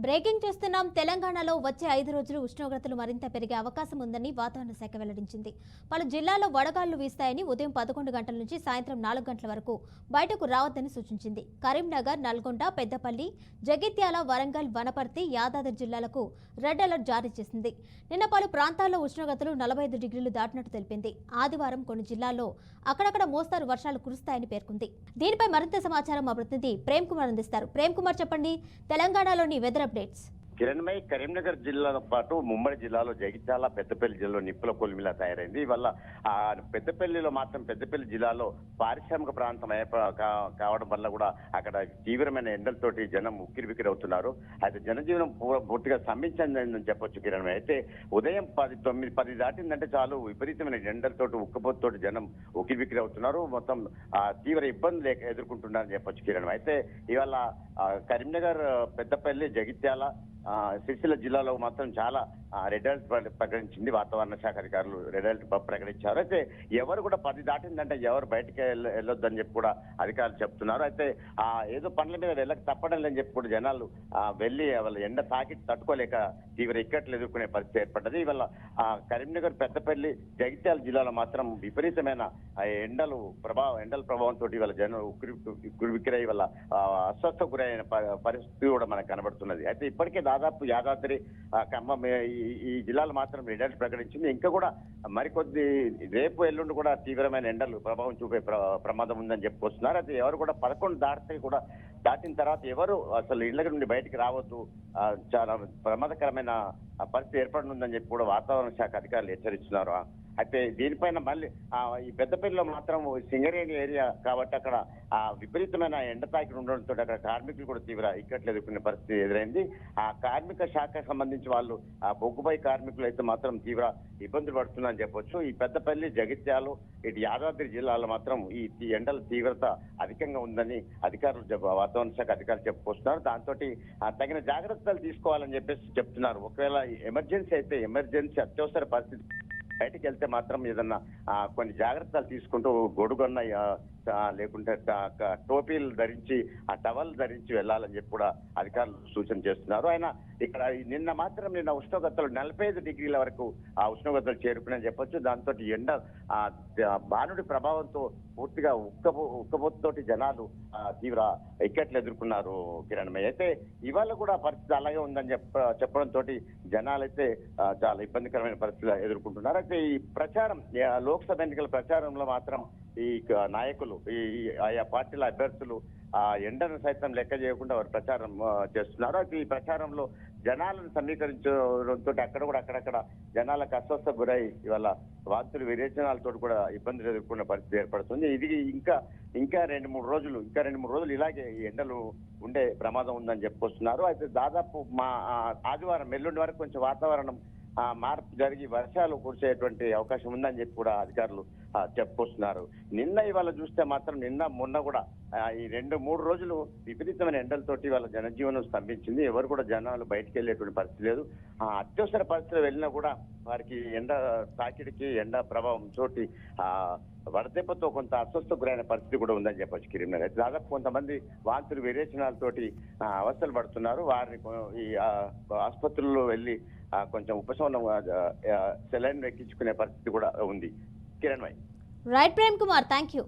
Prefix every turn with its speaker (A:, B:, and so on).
A: Breaking చూస్తున్నాం. తెలంగాణలో వచ్చే 5 రోజులు ఉష్ణోగ్రతలు మరింత పెరిగే అవకాశం ఉందని వాతావరణ శాఖ వెల్లడించింది. పలు జిల్లాల్లో వడగాళ్లు వీస్తాయని, ఉదయం 11 గంటల నుంచి సాయంత్రం 4 గంటల వరకు బయటకు రావద్దని సూచించింది. కరీంనగర్, నల్గొండ, పెద్దపల్లి, జగిత్యాల, వరంగల్, వనపర్తి, యాదాద్రి జిల్లాలకు రెడ్ అలర్ట్ జారీ చేసింది. నిన్న పలు ప్రాంతాల్లో ఉష్ణోగ్రతలు 45 డిగ్రీలు దాటినట్టు తెలిపింది. ఆదివారం కొన్ని జిల్లాల్లో అక్కడక్కడ మోస్తారు వర్షాలు కురుస్తాయని పేర్కొంది. దీనిపై మరింత సమాచారం మా ప్రతినిధి ప్రేమ్ కుమార్ అందిస్తారు. ప్రేమ్ కుమార్, చెప్పండి, తెలంగాణలోని వెదర్ అప్డేట్స్.
B: కిరణ్మయ్, కరీంనగర్ జిల్లాతో పాటు ఉమ్మడి జిల్లాలో జగిత్యాల, పెద్దపల్లి జిల్లాలో నిప్పుల కొలిమిలా తయారైంది. ఇవల్ల ఆ పెద్దపల్లిలో మాత్రం పెద్దపల్లి జిల్లాలో పారిశ్రామిక ప్రాంతం కావడం వల్ల కూడా అక్కడ తీవ్రమైన ఎండలతోటి జనం ఉక్కిరిబిక్కిరి అవుతున్నారు. అయితే జనజీవనం పూర్తిగా స్తంభించిందని చెప్పొచ్చు కిరణ్మయ్. అయితే ఉదయం 10 దాటిందంటే చాలు విపరీతమైన ఎండలతోటి ఉక్కపోతతోటి జనం ఉక్కిరిబిక్కిరి అవుతున్నారు. మొత్తం తీవ్ర ఇబ్బందులు ఎదుర్కొంటున్నారని చెప్పొచ్చు కిరణ్మయ్. అయితే ఇవాళ కరీంనగర్, పెద్దపల్లి, జగిత్యాల, సిరిసిల్ల జిల్లాలో మాత్రం చాలా రెడ్ అలర్ట్ ప్రకటించింది వాతావరణ శాఖ అధికారులు. రెడ్ అలర్ట్ ప్రకటించారు. అయితే ఎవరు కూడా 10 దాటిందంటే ఎవరు బయటకి వెళ్ళొద్దని చెప్పి కూడా అధికారులు చెప్తున్నారు. అయితే ఏదో పనుల మీద వెళ్ళక తప్పడం లేని చెప్పి కూడా జనాలు వెళ్ళి వాళ్ళ ఎండ తాకి తట్టుకోలేక తీవ్ర ఇక్కట్లు ఎదుర్కొనే పరిస్థితి ఏర్పడ్డది. ఇవాళ కరీంనగర్, పెద్దపల్లి, జగిత్యాల జిల్లాలో మాత్రం విపరీతమైన ఎండల ప్రభావంతో ఇవాళ జనం ఉక్కిరిబిక్కిరై వల్ల అస్వస్థ గురైన పరిస్థితి కూడా మనకు కనబడుతున్నది. అయితే ఇప్పటికే దాదాపు యాదాద్రి, ఖమ్మం ఈ జిల్లాలు మాత్రం రెడ్ అలర్ట్ ప్రకటించింది. ఇంకా కూడా మరికొద్ది రేపు ఎల్లుండి కూడా తీవ్రమైన ఎండలు ప్రభావం చూపే ప్రమాదం ఉందని చెప్పుకొస్తున్నారు. అయితే ఎవరు కూడా 11 దాటిన తర్వాత ఎవరు అసలు ఇళ్ల నుండి బయటికి రావద్దు, చాలా ప్రమాదకరమైన పరిస్థితి ఏర్పడనుందని చెప్పి కూడా వాతావరణ శాఖ అధికారులు హెచ్చరిస్తున్నారు. అయితే దీనిపైన మళ్ళీ ఈ పెద్దపల్లిలో మాత్రం సింగరేణి ఏరియా కాబట్టి అక్కడ విపరీతమైన ఎండ తాకిడి ఉండడంతో అక్కడ కార్మికులు కూడా తీవ్ర ఇక్కట్లు ఎదుర్కొనే పరిస్థితి ఎదురైంది. ఆ కార్మిక శాఖకు సంబంధించి వాళ్ళు బొగ్గుపై కార్మికులు అయితే మాత్రం తీవ్ర ఇబ్బందులు పడుతుందని చెప్పొచ్చు. ఈ పెద్దపల్లి, జగిత్యాలు, ఇటు యాదాద్రి జిల్లాలో మాత్రం ఈ ఎండల తీవ్రత అధికంగా ఉందని అధికారులు వాతావరణ శాఖ అధికారులు చెప్పుకొస్తున్నారు. దాంతో తగిన జాగ్రత్తలు తీసుకోవాలని చెప్పేసి చెప్తున్నారు. ఒకవేళ ఎమర్జెన్సీ అయితే అత్యవసర పరిస్థితి బయటికి వెళ్తే మాత్రం ఏదన్నా కొన్ని జాగ్రత్తలు తీసుకుంటూ గొడుగొన్న లేకుంటే టోపీలు ధరించి, టవల్ ధరించి వెళ్లాలని చెప్పి కూడా అధికారులు సూచన చేస్తున్నారు. ఆయన ఇక్కడ నిన్న ఉష్ణోగ్రతలు 45 డిగ్రీల వరకు ఆ ఉష్ణోగ్రతలు చేరుకుని చెప్పొచ్చు. దాంతో ఎండ బాణుడి ప్రభావంతో పూర్తిగా ఉక్కబోతుతోటి జనాలు తీవ్ర ఇక్కట్లు ఎదుర్కొన్నారు కిరణ్మయ్య. అయితే ఇవాళ కూడా పరిస్థితి అలాగే ఉందని చెప్పడంతో జనాలైతే చాలా ఇబ్బందికరమైన పరిస్థితులు ఎదుర్కొంటున్నారు. అయితే ఈ ప్రచారం, లోక్సభ ఎన్నికల ప్రచారంలో మాత్రం ఈ నాయకులు, ఆయా పార్టీల అభ్యర్థులు ఎండను సైతం లెక్క చేయకుండా వారు ప్రచారం చేస్తున్నారు. అయితే ఈ ప్రచారంలో జనాలను సమీకరించడంతో అక్కడక్కడ జనాలకు అస్వస్థ గురై ఇవాళ వాంతులు, విరేచనాలతో కూడా ఇబ్బందులు ఎదుర్కొన్న పరిస్థితి ఏర్పడుతుంది. ఇది ఇంకా 2-3 రోజులు ఇలాగే ఈ ఎండలు ఉండే ప్రమాదం ఉందని చెప్పుకొస్తున్నారు. అయితే దాదాపు ఆదివారం, ఎల్లుండి వరకు కొంచెం వాతావరణం మార్పు జరిగి వర్షాలు కురిసేటువంటి అవకాశం ఉందని చెప్పి కూడా అధికారులు చెప్పుకొస్తున్నారు. ఇవాళ చూస్తే మాత్రం మొన్న కూడా ఈ 2-3 రోజులు విపరీతమైన ఎండలతోటి వాళ్ళ జనజీవనం స్తంభించింది. ఎవరు కూడా జనాలు బయటికి వెళ్ళేటువంటి పరిస్థితి లేదు. అత్యవసర పరిస్థితులు వెళ్ళినా కూడా వారికి ఎండ తాకిడికి, ఎండ ప్రభావం చోటి వడదెబ్బతో కొంత అస్వస్థ గురైన పరిస్థితి కూడా ఉందని చెప్పొచ్చు కిరణ్. అయితే దాదాపు కొంతమంది వాంతులు, విరేచనాలతోటి అవస్థలు పడుతున్నారు. వారిని ఈ ఆసుపత్రుల్లో వెళ్ళి కొంచెం ఉపశమనం, సెలైన్ ఎక్కించుకునే పరిస్థితి కూడా ఉంది Kiran.
A: Right Prem Kumar, thank you.